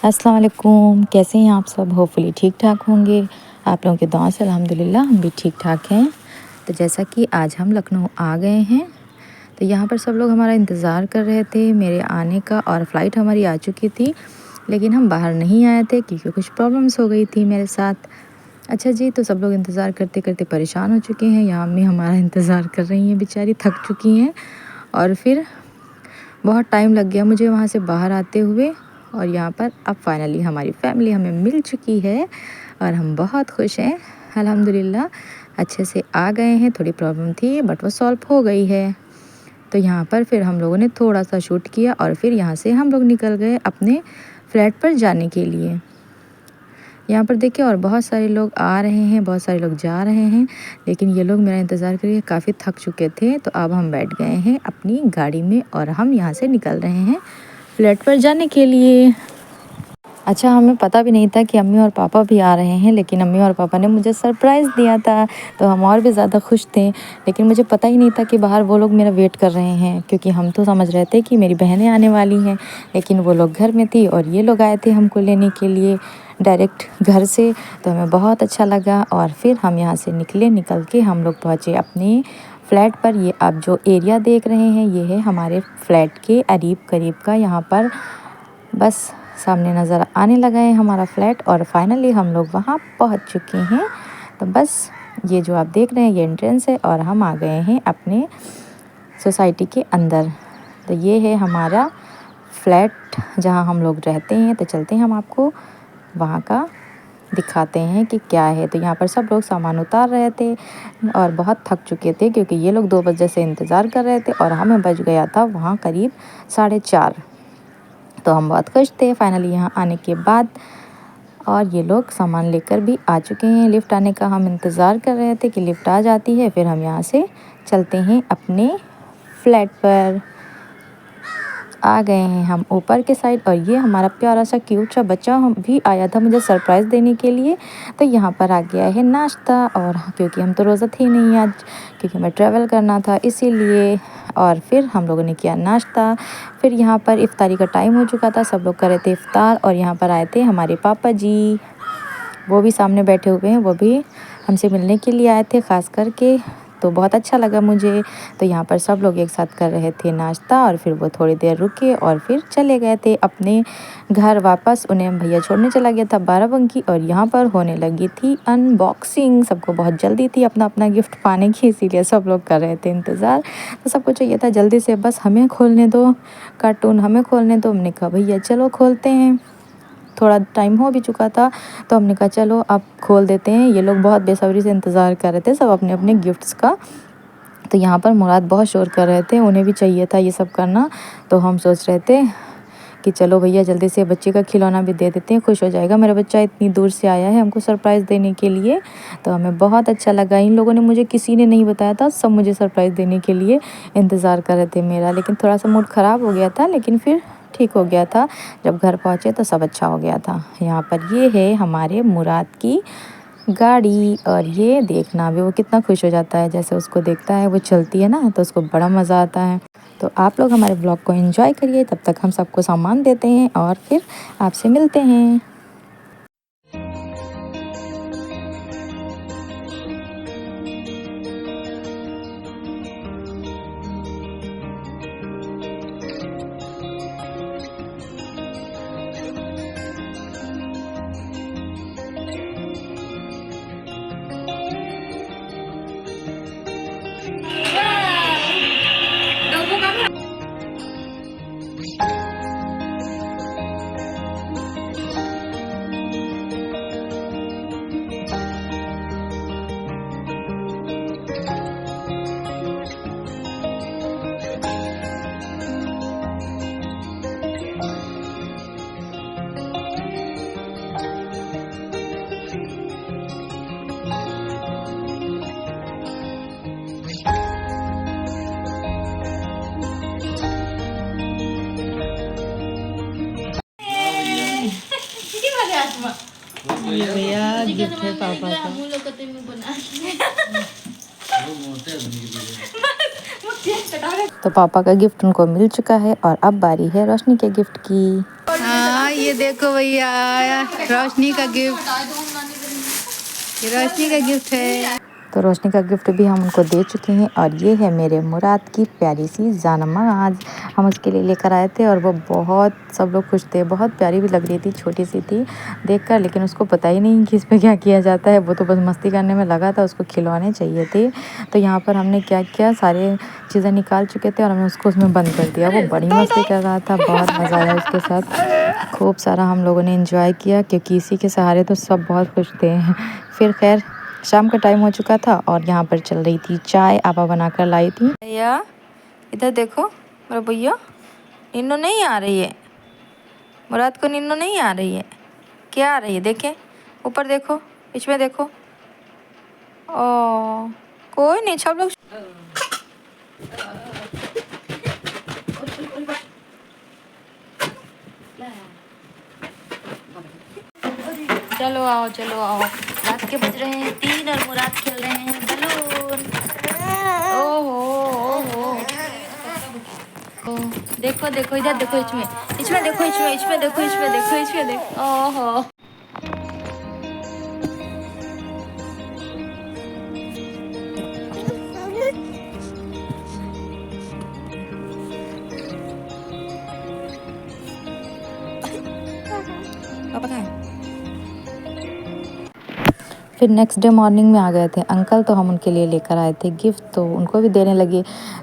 अस्सलाम वालेकुम। कैसे हैं आप सब? होपफुली ठीक ठाक होंगे। आप लोगों की दुआ से अल्हम्दुलिल्लाह हम भी ठीक ठाक हैं। तो जैसा कि आज हम लखनऊ आ गए हैं, तो यहाँ पर सब लोग हमारा इंतज़ार कर रहे थे मेरे आने का, और फ़्लाइट हमारी आ चुकी थी, लेकिन हम बाहर नहीं आए थे क्योंकि कुछ प्रॉब्लम्स हो गई थी मेरे साथ। अच्छा जी, तो सब लोग इंतज़ार करते करते परेशान हो चुके हैं। यहाँ अम्मी हमारा इंतज़ार कर रही हैं, बेचारी थक चुकी हैं। और फिर बहुत टाइम लग गया मुझे वहाँ से बाहर आते हुए, और यहाँ पर अब फाइनली हमारी फैमिली हमें मिल चुकी है और हम बहुत खुश हैं अल्हम्दुलिल्लाह। अच्छे से आ गए हैं। थोड़ी प्रॉब्लम थी बट वो सॉल्व हो गई है। तो यहाँ पर फिर हम लोगों ने थोड़ा सा शूट किया और फिर यहाँ से हम लोग निकल गए अपने फ्लैट पर जाने के लिए। यहाँ पर देखिए और बहुत सारे लोग आ रहे हैं, बहुत सारे लोग जा रहे हैं, लेकिन ये लोग मेरा इंतज़ार करके काफ़ी थक चुके थे। तो अब हम बैठ गए हैं अपनी गाड़ी में और हम यहाँ से निकल रहे हैं फ्लैट पर जाने के लिए। अच्छा, हमें पता भी नहीं था कि अम्मी और पापा भी आ रहे हैं, लेकिन अम्मी और पापा ने मुझे सरप्राइज़ दिया था, तो हम और भी ज़्यादा खुश थे। लेकिन मुझे पता ही नहीं था कि बाहर वो लोग मेरा वेट कर रहे हैं, क्योंकि हम तो समझ रहे थे कि मेरी बहनें आने वाली हैं, लेकिन वो लोग घर में थी और ये लोग आए थे हमको लेने के लिए डायरेक्ट घर से। तो हमें बहुत अच्छा लगा और फिर हम यहाँ से निकल के हम लोग पहुँचे अपने फ्लैट पर। ये आप जो एरिया देख रहे हैं, ये है हमारे फ्लैट के करीब का। यहाँ पर बस सामने नज़र आने लगा है हमारा फ्लैट, और फाइनली हम लोग वहाँ पहुँच चुके हैं। तो बस ये जो आप देख रहे हैं ये एंट्रेंस है, और हम आ गए हैं अपने सोसाइटी के अंदर। तो ये है हमारा फ्लैट जहाँ हम लोग रहते हैं। तो चलते हैं, हम आपको वहाँ का दिखाते हैं कि क्या है। तो यहाँ पर सब लोग सामान उतार रहे थे और बहुत थक चुके थे, क्योंकि ये लोग 2 बजे से इंतज़ार कर रहे थे और हमें बज गया था वहाँ करीब 4:30। तो हम बहुत खुश थे फाइनली यहाँ आने के बाद। और ये लोग सामान लेकर भी आ चुके हैं। लिफ्ट आने का हम इंतज़ार कर रहे थे कि लिफ्ट आ जाती है, फिर हम यहाँ से चलते हैं अपने फ्लैट पर। आ गए हैं हम ऊपर के साइड, और ये हमारा प्यारा सा क्यूट सा बच्चा हम भी आया था मुझे सरप्राइज़ देने के लिए। तो यहाँ पर आ गया है नाश्ता, और क्योंकि हम तो रोज़ा थे नहीं आज, क्योंकि हमें ट्रैवल करना था इसीलिए। और फिर हम लोगों ने किया नाश्ता। फिर यहाँ पर इफ्तारी का टाइम हो चुका था, सब लोग कर रहे थे इफ्तार, और यहाँ पर आए थे हमारे पापा जी, वो भी सामने बैठे हुए हैं, वो भी हमसे मिलने के लिए आए थे ख़ास करके। तो बहुत अच्छा लगा मुझे। तो यहाँ पर सब लोग एक साथ कर रहे थे नाश्ता, और फिर वो थोड़ी देर रुके और फिर चले गए थे अपने घर वापस। उन्हें भैया छोड़ने चला गया था बाराबंकी, और यहाँ पर होने लगी थी अनबॉक्सिंग। सबको बहुत जल्दी थी अपना अपना गिफ्ट पाने की, इसीलिए सब लोग कर रहे थे इंतज़ार। तो सबको चाहिए था जल्दी से बस हमें खोलने दो, कार्टून हमें खोलने दो। हमने कहा भैया चलो खोलते हैं, थोड़ा टाइम हो भी चुका था, तो हमने कहा चलो अब खोल देते हैं। ये लोग बहुत बेसब्री से इंतज़ार कर रहे थे सब अपने अपने गिफ्ट्स का। तो यहाँ पर मुराद बहुत शोर कर रहे थे, उन्हें भी चाहिए था ये सब करना। तो हम सोच रहे थे कि चलो भैया जल्दी से बच्चे का खिलौना भी दे देते हैं, खुश हो जाएगा, मेरा बच्चा इतनी दूर से आया है हमको सरप्राइज़ देने के लिए। तो हमें बहुत अच्छा लगा। इन लोगों ने मुझे किसी ने नहीं बताया था, सब मुझे सरप्राइज़ देने के लिए इंतज़ार कर रहे थे मेरा। लेकिन थोड़ा सा मूड ख़राब हो गया था, लेकिन फिर ठीक हो गया था। जब घर पहुँचे तो सब अच्छा हो गया था। यहाँ पर ये है हमारे मुराद की गाड़ी, और ये देखना भी वो कितना खुश हो जाता है, जैसे उसको देखता है वो चलती है ना, तो उसको बड़ा मज़ा आता है। तो आप लोग हमारे ब्लॉग को एंजॉय करिए, तब तक हम सबको सामान देते हैं और फिर आपसे मिलते हैं। ये भैया गिफ्ट है पापा का। तो पापा का गिफ्ट उनको मिल चुका है और अब बारी है रोशनी के गिफ्ट की। हाँ ये देखो भैया, रोशनी का गिफ्ट, ये रोशनी का गिफ्ट है। तो रोशनी का गिफ्ट भी हम उनको दे चुके हैं और ये है मेरे मुराद की प्यारी सी जानमाज, हम उसके लिए लेकर आए थे और वो बहुत, सब लोग खुश थे, बहुत प्यारी भी लग रही थी, छोटी सी थी देखकर, लेकिन उसको पता ही नहीं कि इस पर क्या किया जाता है, वो तो बस मस्ती करने में लगा था, उसको खिलौने चाहिए थे। तो यहाँ पर हमने क्या किया, सारे चीज़ें निकाल चुके थे और हमने उसको उसमें बंद कर दिया। वो बड़ी मस्ती कर रहा था, बहुत मज़ा आया उसके साथ, खूब सारा हम लोगों ने इन्जॉय किया क्योंकि इसी के सहारे तो सब बहुत खुश थे। फिर खैर शाम का टाइम हो चुका था और यहाँ पर चल रही थी चाय, आपा बनाकर लाई थी। भैया इधर देखो, मेरा भैया नींदो नहीं आ रही है, मुराद को नींदो नहीं आ रही है, क्या आ रही है, देखें ऊपर देखो, इसमें देखो, ओ कोई नहीं, सब लोग चलो आओ, चलो आओ, रात के बज रहे हैं 3 और मुराद खेल रहे हैं बलून। ओहो ओहो, देखो देखो इधर देखो, इसमें इसमें देखो, इसमें देखो, इसमें देखो, इसमें देखो, ओहो। पापा कहाँ है? फिर नेक्स्ट डे मॉर्निंग में आ गए थे अंकल, तो हम उनके लिए लेकर आए थे गिफ्ट, तो उनको भी देने लगे।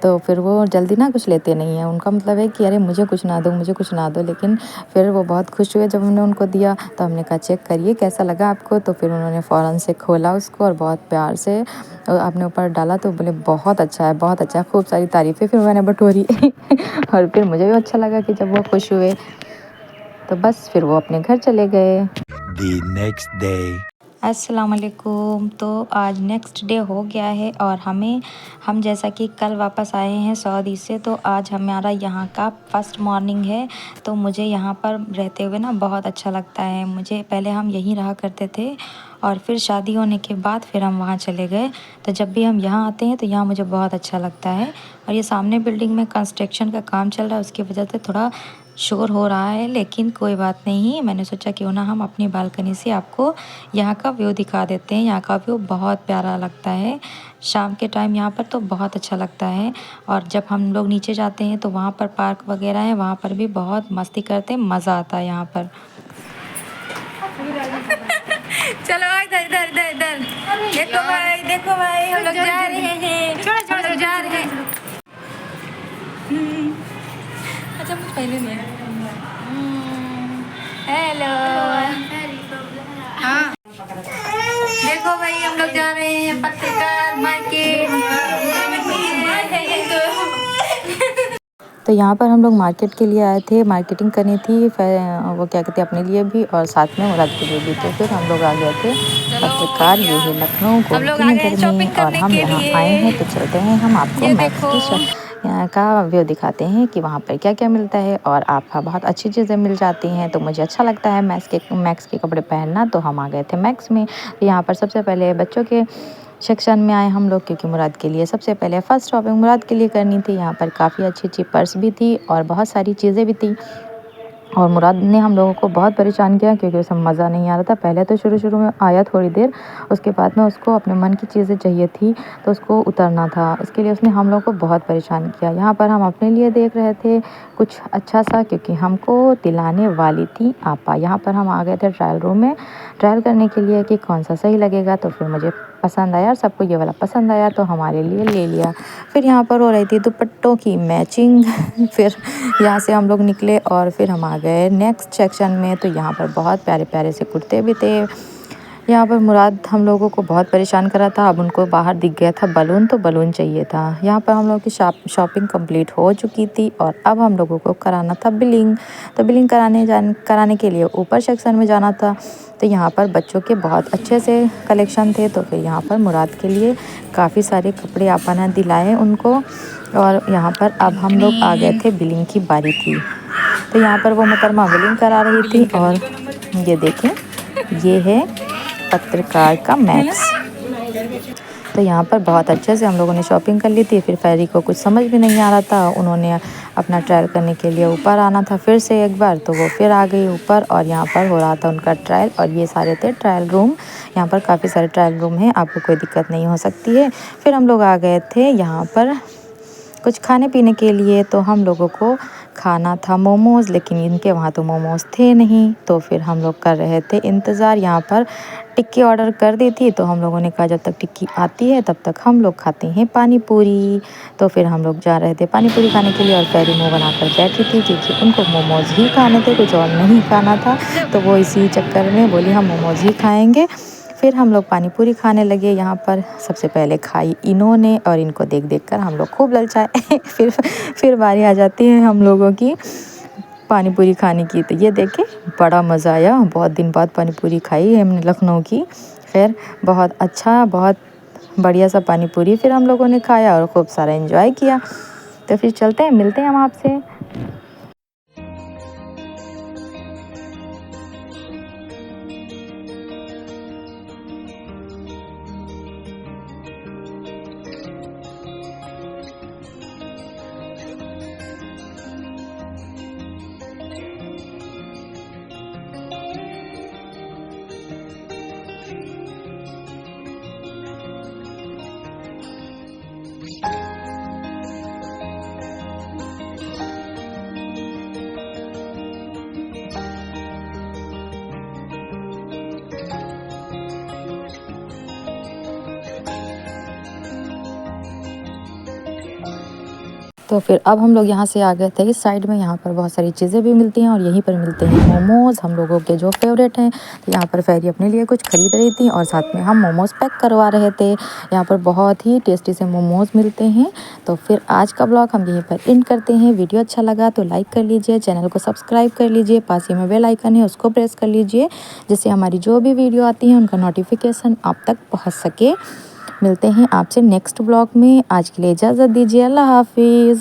तो फिर वो जल्दी ना कुछ लेते नहीं हैं, उनका मतलब है कि अरे मुझे कुछ ना दो, मुझे कुछ ना दो, लेकिन फिर वो बहुत खुश हुए जब हमने उनको दिया। तो हमने कहा चेक करिए कैसा लगा आपको, तो फिर उन्होंने फ़ौरन से खोला उसको और बहुत प्यार से अपने ऊपर डाला, तो बोले बहुत अच्छा है, बहुत अच्छा है, खूब सारी तारीफ़ें फिर मैंने बटोरी। और फिर मुझे भी अच्छा लगा कि जब वो खुश हुए, तो बस फिर वो अपने घर चले गए। The next day. अस्सलाम वालेकुम। तो आज नेक्स्ट डे हो गया है और हम जैसा कि कल वापस आए हैं सऊदी से, तो आज हमारा यहाँ का फर्स्ट मॉर्निंग है। तो मुझे यहाँ पर रहते हुए ना बहुत अच्छा लगता है। मुझे पहले हम यहीं रहा करते थे और फिर शादी होने के बाद फिर हम वहाँ चले गए। तो जब भी हम यहाँ आते हैं तो यहाँ मुझे बहुत अच्छा लगता है। और ये सामने बिल्डिंग में कंस्ट्रक्शन का काम चल रहा है, उसकी वजह से थोड़ा शोर हो रहा है, लेकिन कोई बात नहीं। मैंने सोचा क्यों ना हम अपनी बालकनी से आपको यहाँ का व्यू दिखा देते हैं। यहाँ का व्यू बहुत प्यारा लगता है शाम के टाइम, यहाँ पर तो बहुत अच्छा लगता है। और जब हम लोग नीचे जाते हैं तो वहाँ पर पार्क वगैरह है, वहाँ पर भी बहुत मस्ती करते हैं, मज़ा आता है यहाँ पर। चलो इधर इधर इधर इधर देखो भाई हम लोग जा रहे हैं, हम लोग जा रहे हैं। अच्छा मुझे पहले नहीं है। हेलो, हाँ देखो भाई हम लोग जा रहे हैं पत्रकार मार्केट। तो यहाँ पर हम लोग मार्केट के लिए आए थे, मार्केटिंग करनी थी, वो क्या कहते हैं अपने लिए भी और साथ में मुराद के लिए भी। तो फिर हम लोग आ गए थे पत्रकार, ये है लखनऊ गोमती नगर में और हम यहाँ आए हैं। तो चलते हैं हम आपको मैक्स की यहाँ का व्यू दिखाते हैं कि वहाँ पर क्या क्या मिलता है और आपका बहुत अच्छी चीज़ें मिल जाती हैं। तो मुझे अच्छा लगता है मैक्स के कपड़े पहनना, तो हम आ गए थे मैक्स में। यहाँ पर सबसे पहले बच्चों के सेक्शन में आए हम लोग, क्योंकि मुराद के लिए सबसे पहले फ़र्स्ट शॉपिंग मुराद के लिए करनी थी। यहाँ पर काफ़ी अच्छी अच्छी पर्स भी थी और बहुत सारी चीज़ें भी थी। और मुराद ने हम लोगों को बहुत परेशान किया क्योंकि उसे मज़ा नहीं आ रहा था। पहले तो शुरू में आया थोड़ी देर, उसके बाद में उसको अपने मन की चीज़ें चाहिए थी, तो उसको उतरना था, इसके लिए उसने हम लोगों को बहुत परेशान किया। यहाँ पर हम अपने लिए देख रहे थे कुछ अच्छा सा, क्योंकि हमको दिलाने वाली थी आपा। यहाँ पर हम आ गए थे ट्रायल रूम में ट्रायल करने के लिए कि कौन सा सही लगेगा। तो फिर मुझे पसंद आया, सबको ये वाला पसंद आया, तो हमारे लिए ले लिया। फिर यहाँ पर हो रही थी दुपट्टों की मैचिंग। फिर यहाँ से हम लोग निकले और फिर हम आ गए नेक्स्ट सेक्शन में। तो यहाँ पर बहुत प्यारे प्यारे से कुर्ते भी थे। यहाँ पर मुराद हम लोगों को बहुत परेशान कर रहा था। अब उनको बाहर दिख गया था बलून, तो बलून चाहिए था। यहाँ पर हम लोग की शॉपिंग कंप्लीट हो चुकी थी और अब हम लोगों को कराना था बिलिंग। तो बिलिंग कराने के लिए ऊपर सेक्शन में जाना था। तो यहाँ पर बच्चों के बहुत अच्छे से कलेक्शन थे। तो फिर यहाँ पर मुराद के लिए काफ़ी सारे कपड़े आपा ने दिलाए उनको। और यहाँ पर अब हम लोग आ गए थे, बिलिंग की बारी थी। तो यहाँ पर वो मुकरमा बिलिंग करा रही थी और ये देखें, ये है पत्रकार का मैक्स। तो यहाँ पर बहुत अच्छे से हम लोगों ने शॉपिंग कर ली थी। फिर फेरी को कुछ समझ भी नहीं आ रहा था, उन्होंने अपना ट्रायल करने के लिए ऊपर आना था फिर से एक बार, तो वो फिर आ गई ऊपर और यहाँ पर हो रहा था उनका ट्रायल। और ये सारे थे ट्रायल रूम, यहाँ पर काफ़ी सारे ट्रायल रूम हैं, आपको कोई दिक्कत नहीं हो सकती है। फिर हम लोग आ गए थे यहाँ पर कुछ खाने पीने के लिए। तो हम लोगों को खाना था मोमोज़, लेकिन इनके वहाँ तो मोमोज़ थे नहीं। तो फिर हम लोग कर रहे थे इंतज़ार। यहाँ पर टिक्की ऑर्डर कर दी थी, तो हम लोगों ने कहा जब तक टिक्की आती है तब तक हम लोग खाते हैं पानी पूरी। तो फिर हम लोग जा रहे थे पानी पूरी खाने के लिए और फेरी मुँह बनाकर बैठी थी क्योंकि उनको मोमोज़ ही खाने थे, कुछ और नहीं खाना था। तो वो इसी चक्कर में बोली हम मोमोज़ ही खाएँगे। फिर हम लोग पानी पूरी खाने लगे। यहाँ पर सबसे पहले खाई इन्होंने और इनको देख देख कर हम लोग खूब ललचाए। फिर बारी आ जाती है हम लोगों की पानी पूरी खाने की। तो ये देखे बड़ा मज़ा आया, बहुत दिन बाद पानी पूरी खाई हमने लखनऊ की। खैर बहुत अच्छा, बहुत बढ़िया सा पानी पूरी फिर हम लोगों ने खाया और खूब सारा एंजॉय किया। तो फिर चलते हैं, मिलते हैं हम आपसे। तो फिर अब हम लोग यहाँ से आ गए थे इस साइड में। यहाँ पर बहुत सारी चीज़ें भी मिलती हैं और यहीं पर मिलते हैं मोमोज़, हम लोगों के जो फेवरेट हैं। तो यहाँ पर फेरी अपने लिए कुछ ख़रीद रही थी और साथ में हम मोमोज़ पैक करवा रहे थे। यहाँ पर बहुत ही टेस्टी से मोमोज़ मिलते हैं। तो फिर आज का ब्लॉग हम यहीं पर एंड करते हैं। वीडियो अच्छा लगा तो लाइक कर लीजिए, चैनल को सब्सक्राइब कर लीजिए, पास ही में बेल आइकन है उसको प्रेस कर लीजिए, जिससे हमारी जो भी वीडियो आती है उनका नोटिफिकेशन आप तक पहुँच सके। मिलते हैं आपसे नेक्स्ट ब्लॉग में। आज के लिए इजाज़त दीजिए, अल्लाह हाफिज़।